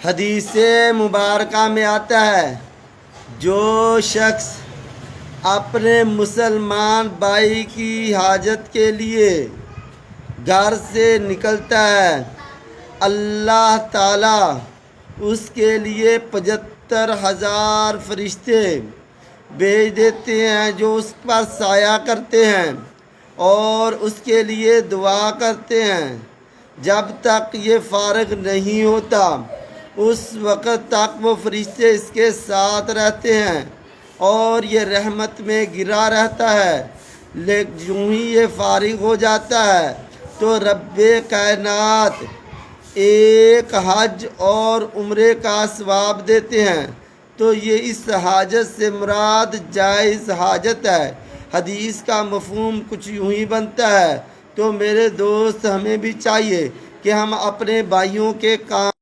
حدیث مبارکہ میں آتا ہے جو شخص اپنے مسلمان بھائی کی حاجت کے لیے گھر سے نکلتا ہے اللہ تعالیٰ اس کے لیے 75,000 فرشتے بھیج دیتے ہیں جو اس پر سایہ کرتے ہیں اور اس کے لیے دعا کرتے ہیں جب تک یہ فارغ نہیں ہوتا اس وقت تک وہ فرشتے اس کے ساتھ رہتے ہیں اور یہ رحمت میں گرا رہتا ہے لیکن یوں ہی یہ فارغ ہو جاتا ہے تو رب کائنات ایک حج اور عمرے کا ثواب دیتے ہیں۔ تو یہ اس حاجت سے مراد جائز حاجت ہے۔ حدیث کا مفہوم کچھ یوں ہی بنتا ہے۔ تو میرے دوست ہمیں بھی چاہیے کہ ہم اپنے بھائیوں کے کام